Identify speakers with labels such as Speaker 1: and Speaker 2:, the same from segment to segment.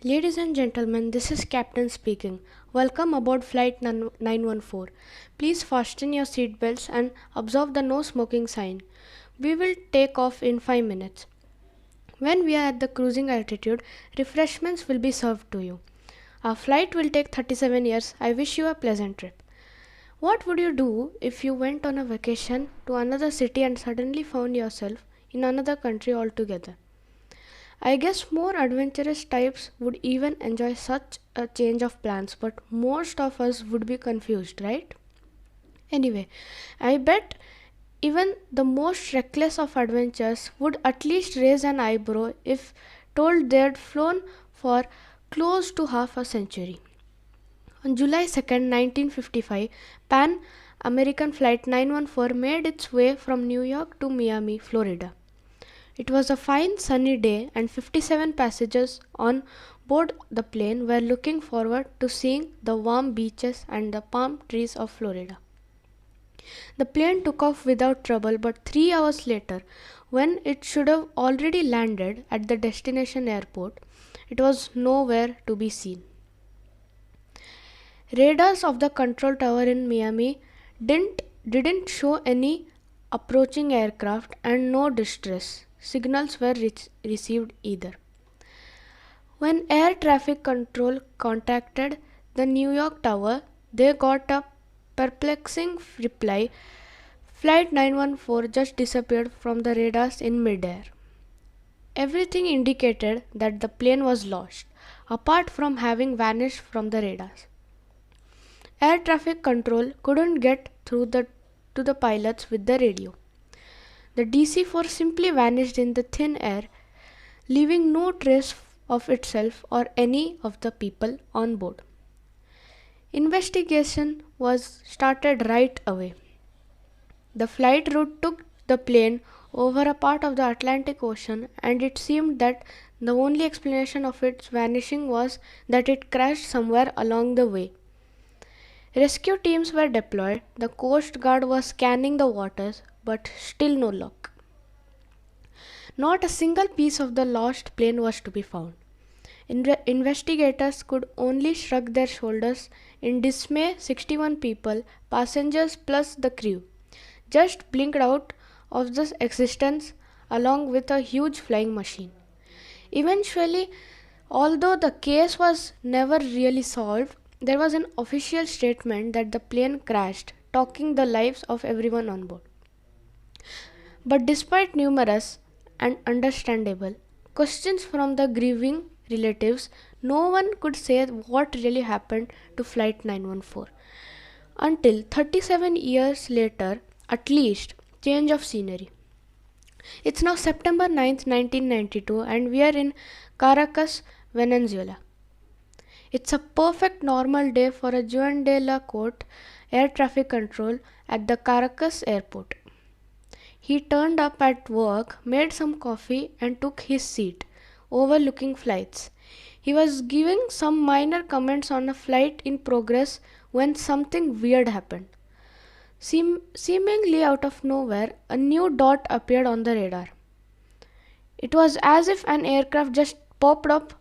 Speaker 1: Ladies and gentlemen, this is Captain speaking. Welcome aboard Flight 914. Please fasten your seatbelts and observe the no smoking sign. We will take off in 5 minutes. When we are at the cruising altitude, refreshments will be served to you. Our flight will take 37 years. I wish you a pleasant trip. What would you do if you went on a vacation to another city and suddenly found yourself in another country altogether? I guess more adventurous types would even enjoy such a change of plans, but most of us would be confused, right? Anyway, I bet even the most reckless of adventurers would at least raise an eyebrow if told they'd flown for close to half a century. On July 2nd, 1955, Pan American Flight 914 made its way from New York to Miami, Florida. It was a fine sunny day, and 57 passengers on board the plane were looking forward to seeing the warm beaches and the palm trees of Florida. The plane took off without trouble, but 3 hours later, when it should have already landed at the destination airport, it was nowhere to be seen. Radars of the control tower in Miami didn't show any approaching aircraft, and no distress signals were received either. When air traffic control contacted the New York tower, they got a perplexing reply: Flight 914 just disappeared from the radars in midair. Everything indicated that the plane was lost, apart from having vanished from the radars. Air traffic control couldn't get through to the pilots with the radio. The DC-4 simply vanished in the thin air, leaving no trace of itself or any of the people on board. Investigation was started right away. The flight route took the plane over a part of the Atlantic Ocean, and it seemed that the only explanation of its vanishing was that it crashed somewhere along the way. Rescue teams were deployed, the Coast Guard was scanning the waters, but still no luck. Not a single piece of the lost plane was to be found. Investigators could only shrug their shoulders in dismay. 61 people, passengers plus the crew, just blinked out of this existence along with a huge flying machine. Eventually, although the case was never really solved, there was an official statement that the plane crashed, taking the lives of everyone on board. But despite numerous and understandable questions from the grieving relatives, no one could say what really happened to Flight 914. Until 37 years later, at least, change of scenery. It's now September 9th, 1992, and we are in Caracas, Venezuela. It's a perfect normal day for a Juan de la Corte air traffic control at the Caracas airport. He turned up at work, made some coffee, and took his seat, overlooking flights. He was giving some minor comments on a flight in progress when something weird happened. Seemingly out of nowhere, a new dot appeared on the radar. It was as if an aircraft just popped up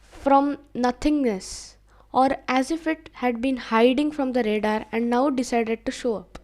Speaker 1: from nothingness, or as if it had been hiding from the radar and now decided to show up.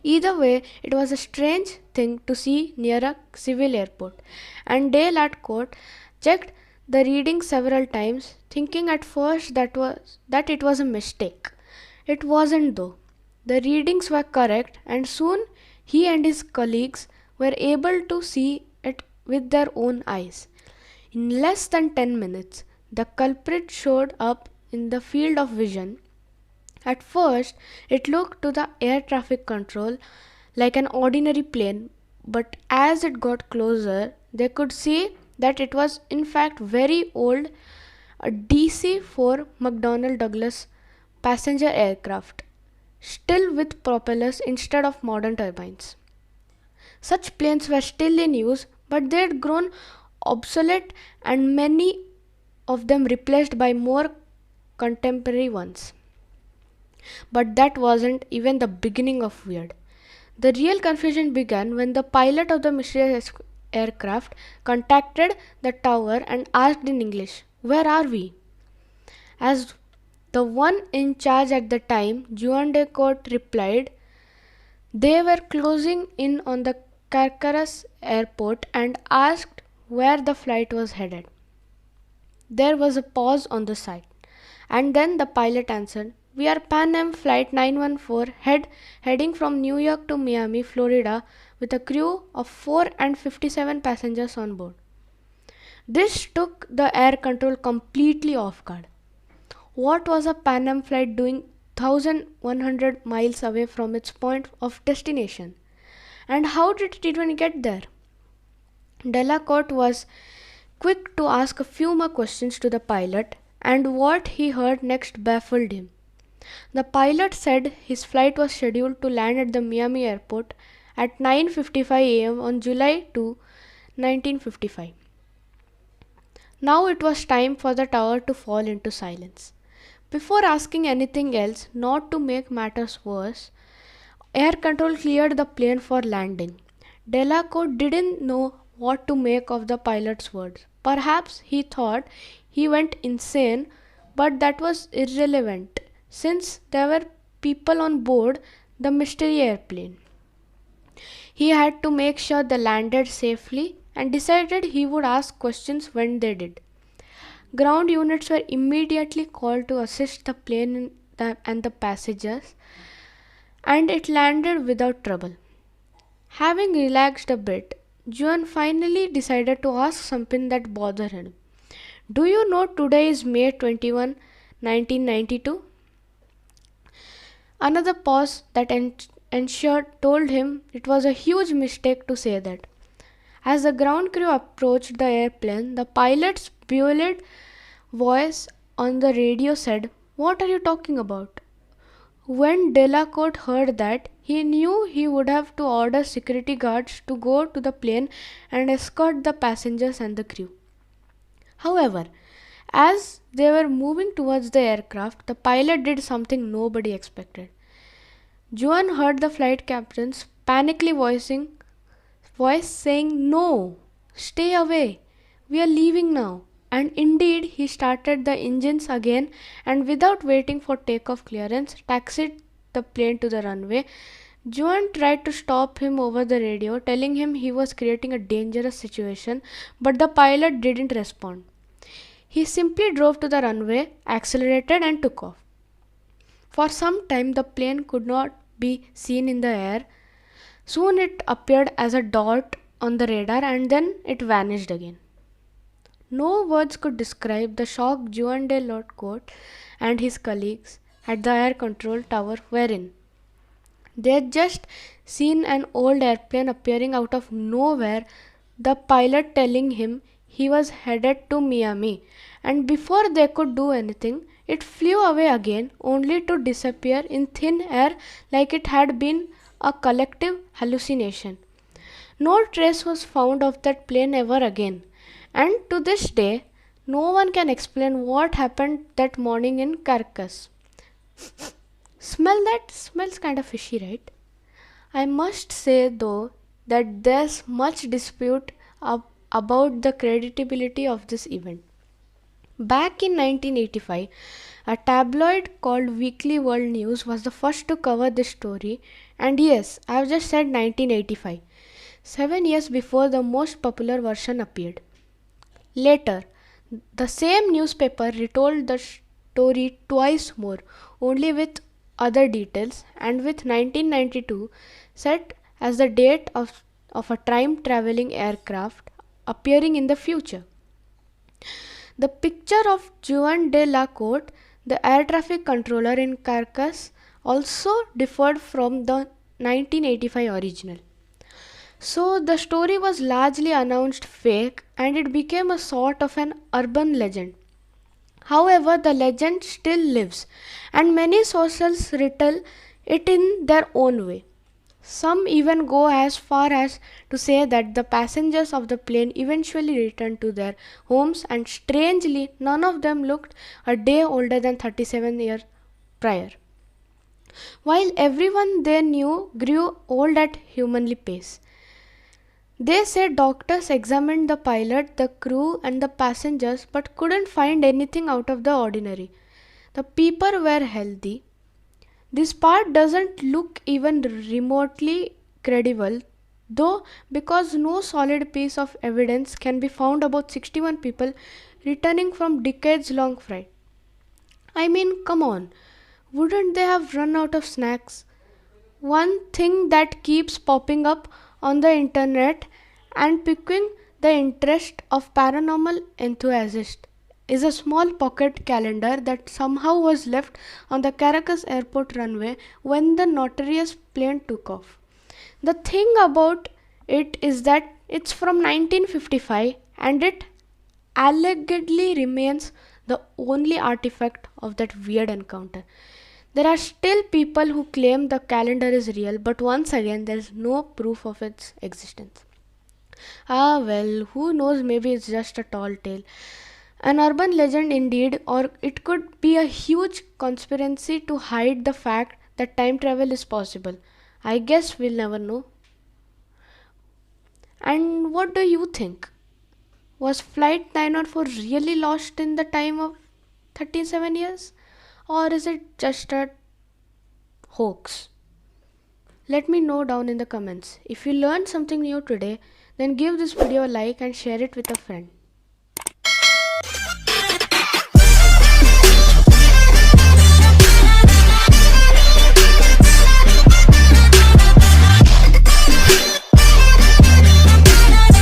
Speaker 1: Either way, it was a strange thing to see near a civil airport, and Dale at court checked the reading several times, thinking at first that it was a mistake. It wasn't though. The readings were correct, and soon he and his colleagues were able to see it with their own eyes. In less than 10 minutes, the culprit showed up in the field of vision. At first, it looked to the air traffic control like an ordinary plane, but as it got closer, they could see that it was in fact very old, a DC-4 McDonnell Douglas passenger aircraft, still with propellers instead of modern turbines. Such planes were still in use, but they had grown obsolete and many of them replaced by more contemporary ones. But that wasn't even the beginning of weird. The real confusion began when the pilot of the mysterious aircraft contacted the tower and asked in English, Where are we? As the one in charge at the time, Juan de Court replied, they were closing in on the Caracas airport and asked where the flight was headed. There was a pause on the side, and then the pilot answered, we are Pan Am Flight 914 heading from New York to Miami, Florida, with a crew of 4 and 57 passengers on board. This took the air control completely off guard. What was a Pan Am flight doing 1100 miles away from its point of destination? And how did it even get there? Delacourt was quick to ask a few more questions to the pilot, and what he heard next baffled him. The pilot said his flight was scheduled to land at the Miami airport at 9:55 a.m. on July 2, 1955. Now it was time for the tower to fall into silence. Before asking anything else, not to make matters worse, air control cleared the plane for landing. Delacourt didn't know what to make of the pilot's words. Perhaps he thought he went insane, but that was irrelevant since there were people on board the mystery airplane. He had to make sure they landed safely and decided he would ask questions when they did. Ground units were immediately called to assist the plane and the passengers, and it landed without trouble. Having relaxed a bit, Juan finally decided to ask something that bothered him. Do you know today is May 21, 1992? Another pause that ensured told him it was a huge mistake to say that. As the ground crew approached the airplane, the pilot's buoyant voice on the radio said, what are you talking about? When Delacourt heard that, he knew he would have to order security guards to go to the plane and escort the passengers and the crew. However, as they were moving towards the aircraft, the pilot did something nobody expected. Juan heard the flight captain's panically voice saying, no, stay away, we are leaving now. And indeed, he started the engines again and without waiting for takeoff clearance, taxied the plane to the runway. Juan tried to stop him over the radio, telling him he was creating a dangerous situation, but the pilot didn't respond. He simply drove to the runway, accelerated and took off. For some time, the plane could not be seen in the air. Soon it appeared as a dot on the radar and then it vanished again. No words could describe the shock Juan de Lotcourt and his colleagues at the air control tower were in. They had just seen an old airplane appearing out of nowhere, the pilot telling him he was headed to Miami, and before they could do anything, it flew away again only to disappear in thin air like it had been a collective hallucination. No trace was found of that plane ever again, and to this day, no one can explain what happened that morning in Caracas. Smell that? Smells kind of fishy, right? I must say though that there's much dispute about the credibility of this event. Back in 1985, a tabloid called Weekly World News was the first to cover this story, and yes, I've just said 1985, 7 years before the most popular version appeared. Later, the same newspaper retold the story twice more, only with other details, and with 1992 set as the date of a time-traveling aircraft appearing in the future. The picture of Juan de la Corte, the air traffic controller in Caracas, also differed from the 1985 original. So the story was largely announced fake and it became a sort of an urban legend. However, the legend still lives and many sources retell it in their own way. Some even go as far as to say that the passengers of the plane eventually returned to their homes, and strangely, none of them looked a day older than 37 years prior, while everyone they knew grew old at humanly pace. They said doctors examined the pilot, the crew, and the passengers but couldn't find anything out of the ordinary. The people were healthy. This part doesn't look even remotely credible, though, because no solid piece of evidence can be found about 61 people returning from decades long flight. I mean, come on, wouldn't they have run out of snacks? One thing that keeps popping up on the internet and piquing the interest of paranormal enthusiasts is a small pocket calendar that somehow was left on the Caracas airport runway when the notorious plane took off. The thing about it is that it's from 1955 and it allegedly remains the only artifact of that weird encounter. There are still people who claim the calendar is real, but once again, there is no proof of its existence. Ah, well, who knows? Maybe it's just a tall tale. An urban legend indeed, or it could be a huge conspiracy to hide the fact that time travel is possible. I guess we'll never know. And what do you think? Was Flight 904 really lost in the time of 37 years? Or is it just a hoax? Let me know down in the comments. If you learned something new today, then give this video a like and share it with a friend.